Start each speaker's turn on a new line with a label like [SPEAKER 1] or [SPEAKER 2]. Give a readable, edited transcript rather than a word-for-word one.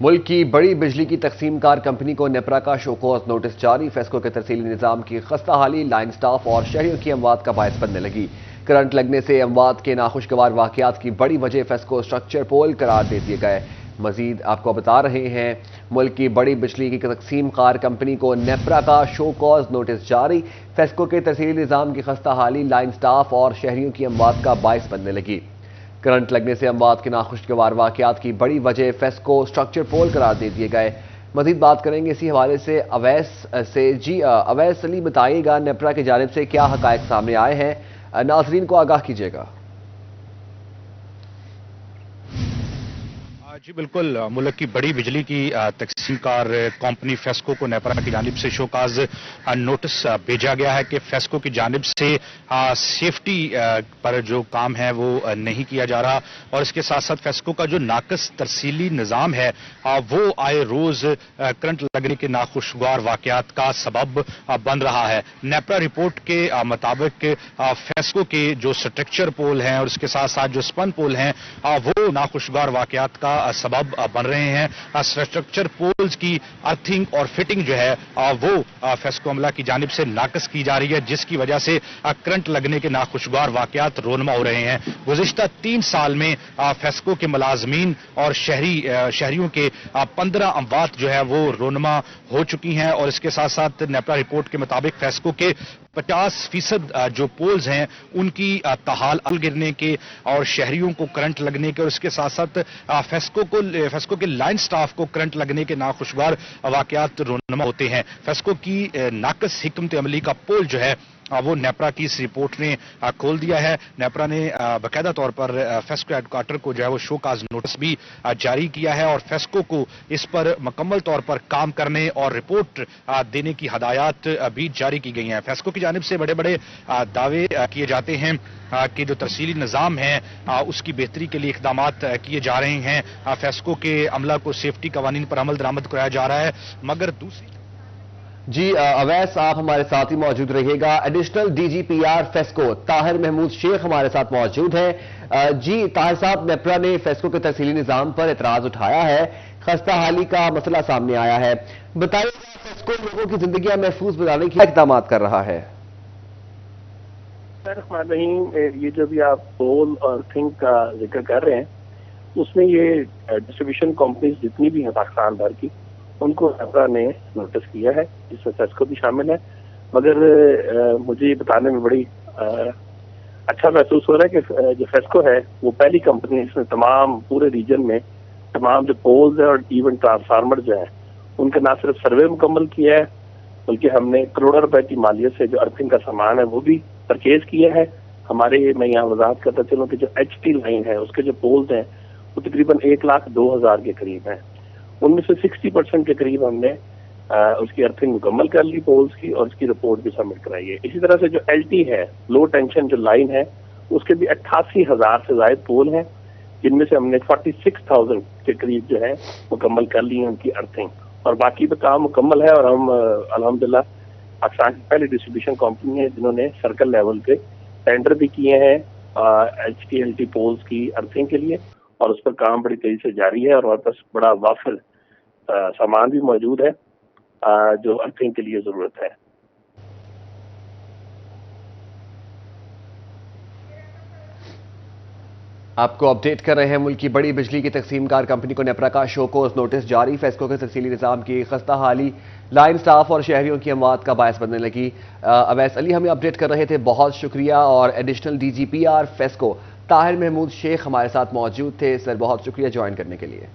[SPEAKER 1] ملک کی بڑی بجلی کی تقسیم کار کمپنی کو نیپرا کا شوکوز نوٹس جاری، فیسکو کے ترسیلی نظام کی خستہ حالی لائن سٹاف اور شہریوں کی اموات کا باعث بننے لگی۔ کرنٹ لگنے سے اموات کے ناخوشگوار واقعات کی بڑی وجہ فیسکو سٹرکچر پول قرار دے دیے گئے۔ مزید آپ کو بتا رہے ہیں، ملک کی بڑی بجلی کی تقسیم کار کمپنی کو نیپرا کا شوکوز نوٹس جاری، فیسکو کے ترسیلی نظام کی خستہ حالی لائن سٹاف اور شہریوں کی اموات کا باعث بننے لگی۔ کرنٹ لگنے سے اموات کے ناخوشگوار واقعات کی بڑی وجہ فیسکو سٹرکچر پول قرار دے دیے گئے۔ مزید بات کریں گے اسی حوالے سے اویس سے۔ جی اویس علی، بتائیے گا نیپرا کی جانب سے کیا حقائق سامنے آئے ہیں، ناظرین کو آگاہ کیجیے گا۔
[SPEAKER 2] جی بالکل، ملک کی بڑی بجلی کی تقسیم کار کمپنی فیسکو کو نیپرا کی جانب سے شوکاز نوٹس بھیجا گیا ہے کہ فیسکو کی جانب سے سیفٹی پر جو کام ہے وہ نہیں کیا جا رہا، اور اس کے ساتھ ساتھ فیسکو کا جو ناقص ترسیلی نظام ہے وہ آئے روز کرنٹ لگنے کے ناخوشگوار واقعات کا سبب بن رہا ہے۔ نیپرا رپورٹ کے مطابق فیسکو کے جو سٹرکچر پول ہیں اور اس کے ساتھ ساتھ جو سپن پول ہیں وہ ناخوشگوار واقعات کا سبب بن رہے ہیں۔ اسٹرکچر پولز کی ارتھنگ اور فٹنگ جو ہے وہ فیسکو عملہ کی جانب سے ناقص کی جا رہی ہے، جس کی وجہ سے کرنٹ لگنے کے ناخوشگوار واقعات رونما ہو رہے ہیں۔ گزشتہ 3 سال میں فیسکو کے ملازمین اور شہریوں کے 15 اموات جو ہے وہ رونما ہو چکی ہیں، اور اس کے ساتھ ساتھ نیپرا رپورٹ کے مطابق فیسکو کے 50% جو پولز ہیں ان کی تحال گرنے کے اور شہریوں کو کرنٹ لگنے کے، اور اس کے ساتھ ساتھ فیسکو کے لائن سٹاف کو کرنٹ لگنے کے ناخوشگوار واقعات رونما ہوتے ہیں۔ فیسکو کی ناقص حکمت عملی کا پول جو ہے وہ نیپرا کی اس رپورٹ نے کھول دیا ہے۔ نیپرا نے باقاعدہ طور پر فیسکو ہیڈ کوارٹر کو جو ہے وہ شوکاز نوٹس بھی جاری کیا ہے، اور فیسکو کو اس پر مکمل طور پر کام کرنے اور رپورٹ دینے کی ہدایات بھی جاری کی گئی ہیں۔ فیسکو کی جانب سے بڑے بڑے دعوے کیے جاتے ہیں کہ جو ترسیلی نظام ہے اس کی بہتری کے لیے اقدامات کیے جا رہے ہیں، فیسکو کے عملہ کو سیفٹی قوانین پر عمل درآمد کرایا جا رہا ہے، مگر دوسری
[SPEAKER 1] جی اویس، آپ ہمارے ساتھ ہی موجود رہیے گا۔ Additional D G P R FESCO Tahir Mahmood Sheikh ہمارے ساتھ موجود ہیں۔ جی طاہر صاحب، نیپرا نے فیسکو کے ترسیلی نظام پر اعتراض اٹھایا ہے، خستہ حالی کا مسئلہ سامنے آیا ہے، بتائیے فیسکو لوگوں کی زندگیاں محفوظ بنانے کے اقدامات کر رہا ہے؟
[SPEAKER 3] یہ جو بھی آپ پول اور تھنک کا ذکر کر رہے ہیں، اس میں یہ ڈسٹریبیوشن کمپنیز جتنی بھی ہیں پاکستان بھر کی، ان کو نیپرا نے نوٹس کیا ہے، جس میں فیسکو بھی شامل ہے۔ مگر مجھے یہ بتانے میں بڑی اچھا محسوس ہو رہا ہے کہ جو فیسکو ہے وہ پہلی کمپنی ہے جس نے تمام پورے ریجن میں تمام جو پولز ہیں اور ایون ٹرانسفارمر جو ہیں ان کا نہ صرف سروے مکمل کیا ہے، بلکہ ہم نے کروڑوں روپے کی مالیت سے جو ارتھنگ کا سامان ہے وہ بھی پرچیز کیا ہے۔ میں یہاں وضاحت کرتا چلوں کہ جو ایچ ٹی لائن ہے اس کے جو پولز ہیں وہ تقریباً 1,02,000 کے قریب ہیں، ان میں سے 60% کے قریب ہم نے اس کی ارتھنگ مکمل کر لی پولز کی، اور اس کی رپورٹ بھی سبمٹ کرائی ہے۔ اسی طرح سے جو ایل ٹی ہے، لو ٹینشن جو لائن ہے، اس کے بھی 88,000 سے زائد پول ہیں، جن میں سے ہم نے 46,000 کے قریب جو ہے مکمل کر لی ہے ان کی ارتھنگ، اور باقی بھی کام مکمل ہے۔ اور ہم الحمدللہ پاکستان کی پہلی ڈسٹریبیوشن کمپنی ہے جنہوں نے سرکل لیول پہ ٹینڈر بھی کیے ہیں H T L T poles کی ارتھنگ کے لیے، اور اس پر کام بڑی تیزی سے جاری ہے، اور ہمارے پاس بڑا وافر سامان بھی موجود ہے جو ارتھنگ کے لیے ضرورت ہے۔
[SPEAKER 1] آپ کو اپڈیٹ کر رہے ہیں، ملک کی بڑی بجلی کی تقسیم کار کمپنی کو نیپرا کا شوکوز نوٹس جاری، فیسکو کے ترسیلی نظام کی خستہ حالی لائن سٹاف اور شہریوں کی اموات کا باعث بننے لگی۔ اویس علی ہمیں اپڈیٹ کر رہے تھے، بہت شکریہ۔ اور additional D G P R FESCO Tahir Mahmood Sheikh ہمارے ساتھ موجود تھے، سر بہت شکریہ جوائن کرنے کے لیے۔